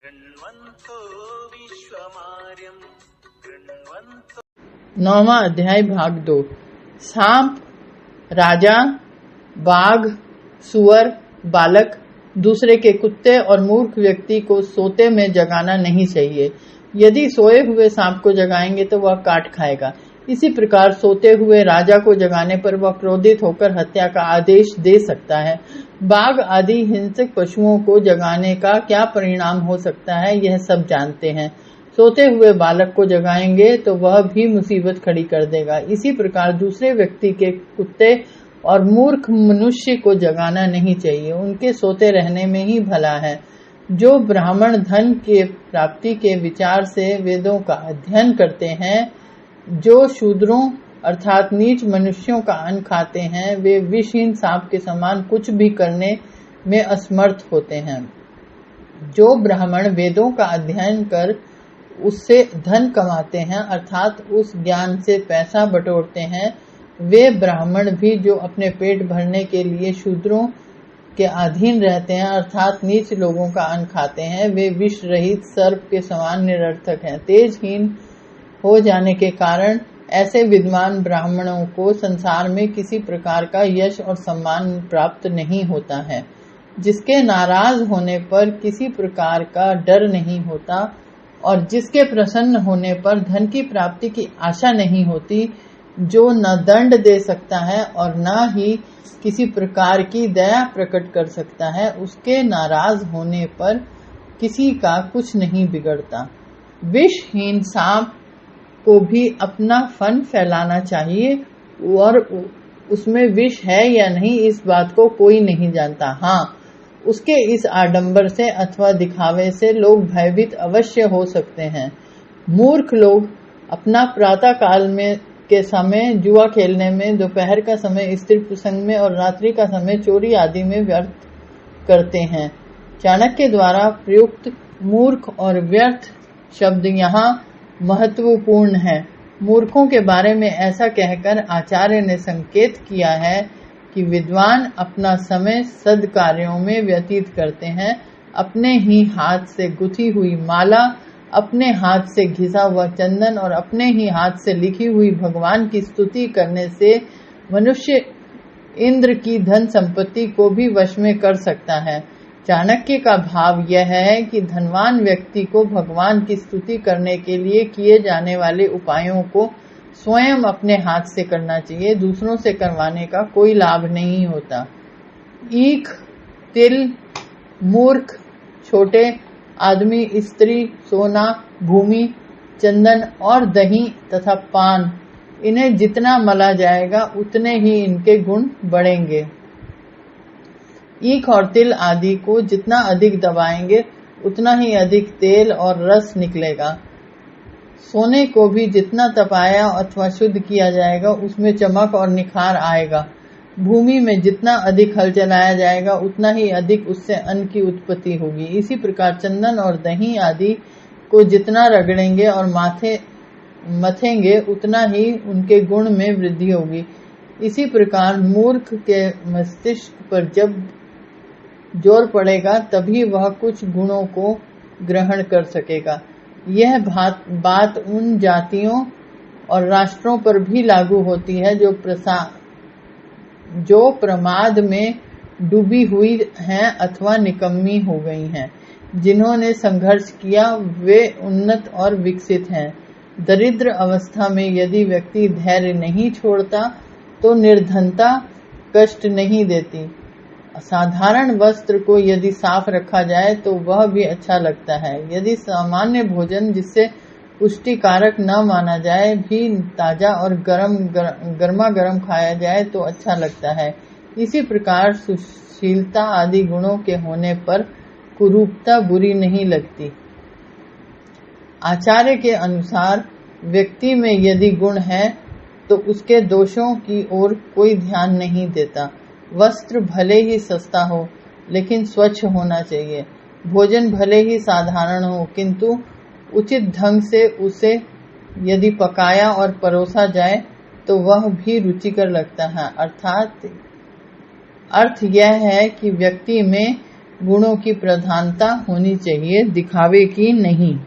गृण्वन्तो विश्वमार्यं गृण्वन्तो। 9वां अध्याय भाग 2। सांप, राजा, बाघ, सुअर, बालक, दूसरे के कुत्ते और मूर्ख व्यक्ति को सोते में जगाना नहीं चाहिए। यदि सोए हुए सांप को जगाएंगे तो वह काट खाएगा। इसी प्रकार सोते हुए राजा को जगाने पर वह क्रोधित होकर हत्या का आदेश दे सकता है। बाघ आदि हिंसक पशुओं को जगाने का क्या परिणाम हो सकता है, यह सब जानते हैं। सोते हुए बालक को जगाएंगे तो वह भी मुसीबत खड़ी कर देगा। इसी प्रकार दूसरे व्यक्ति के कुत्ते और मूर्ख मनुष्य को जगाना नहीं चाहिए, उनके सोते रहने में ही भला है। जो ब्राह्मण धन के प्राप्ति के विचार से वेदों का अध्ययन करते हैं, जो शूद्रों अर्थात नीच मनुष्यों का अन्न खाते हैं, वे विषहीन सांप के समान कुछ भी करने में असमर्थ होते हैं। जो ब्राह्मण वेदों का अध्ययन कर उससे धन कमाते हैं अर्थात उस ज्ञान से पैसा बटोरते हैं, वे ब्राह्मण भी जो अपने पेट भरने के लिए शूद्रों के अधीन रहते हैं अर्थात नीच लोगों का अन्न खाते हैं, वे विष रहित सर्प के समान निरर्थक हैं। तेजहीन हो जाने के कारण ऐसे विद्वान ब्राह्मणों को संसार में किसी प्रकार का यश और सम्मान प्राप्त नहीं होता है। जिसके नाराज होने पर किसी प्रकार का डर नहीं होता और जिसके प्रसन्न होने पर धन की प्राप्ति की आशा नहीं होती, जो न दंड दे सकता है और न ही किसी प्रकार की दया प्रकट कर सकता है, उसके नाराज होने पर किसी का कुछ नहीं बिगड़ता। विषहीन सांप को भी अपना फन फैलाना चाहिए और उसमें विष है या नहीं इस बात को कोई नहीं जानता। हाँ, उसके इस आडंबर से अथवा दिखावे से लोग भयभीत अवश्य हो सकते हैं। मूर्ख लोग अपना प्रातः काल में के समय जुआ खेलने में, दोपहर का समय स्त्री प्रसंग में और रात्रि का समय चोरी आदि में व्यर्थ करते हैं। चाणक्य द्वारा प्रयुक्त मूर्ख और व्यर्थ शब्द यहाँ महत्वपूर्ण है। मूर्खों के बारे में ऐसा कहकर आचार्य ने संकेत किया है कि विद्वान अपना समय सद्कार्यों में व्यतीत करते हैं। अपने ही हाथ से गुथी हुई माला, अपने हाथ से घिसा हुआ चंदन और अपने ही हाथ से लिखी हुई भगवान की स्तुति करने से मनुष्य इंद्र की धन संपत्ति को भी वश में कर सकता है। चाणक्य का भाव यह है कि धनवान व्यक्ति को भगवान की स्तुति करने के लिए किए जाने वाले उपायों को स्वयं अपने हाथ से करना चाहिए, दूसरों से करवाने का कोई लाभ नहीं होता। ईख, तिल, मूर्ख, छोटे आदमी, स्त्री, सोना, भूमि, चंदन और दही तथा पान, इन्हें जितना मला जाएगा उतने ही इनके गुण बढ़ेंगे। ईख और तिल आदि को जितना अधिक दबाएंगे उतना ही अधिक तेल और रस निकलेगा। सोने को भी जितना तपाया अथवा शुद्ध किया जाएगा उसमें चमक और निखार आएगा। भूमि में जितना अधिक हल चलाया जाएगा उतना ही अधिक उससे अन्न की उत्पत्ति होगी। इसी प्रकार चंदन और दही आदि को जितना रगड़ेंगे और मथेंगे उतना ही उनके गुण में वृद्धि होगी। इसी प्रकार मूर्ख के मस्तिष्क पर जब जोर पड़ेगा तभी वह कुछ गुणों को ग्रहण कर सकेगा। यह बात उन जातियों और राष्ट्रों पर भी लागू होती है जो प्रमाद में डूबी हुई हैं अथवा निकम्मी हो गई हैं। जिन्होंने संघर्ष किया वे उन्नत और विकसित हैं। दरिद्र अवस्था में यदि व्यक्ति धैर्य नहीं छोड़ता तो निर्धनता कष्ट नहीं देती। साधारण वस्त्र को यदि साफ रखा जाए तो वह भी अच्छा लगता है। यदि सामान्य भोजन जिससे पुष्टि कारक न माना जाए भी ताजा और गर्मा गर्म खाया जाए तो अच्छा लगता है। इसी प्रकार सुशीलता आदि गुणों के होने पर कुरूपता बुरी नहीं लगती। आचार्य के अनुसार व्यक्ति में यदि गुण है तो उसके दोषों की ओर कोई ध्यान नहीं देता। वस्त्र भले ही सस्ता हो लेकिन स्वच्छ होना चाहिए। भोजन भले ही साधारण हो किंतु उचित ढंग से उसे यदि पकाया और परोसा जाए तो वह भी रुचिकर लगता है। अर्थ यह है कि व्यक्ति में गुणों की प्रधानता होनी चाहिए, दिखावे की नहीं।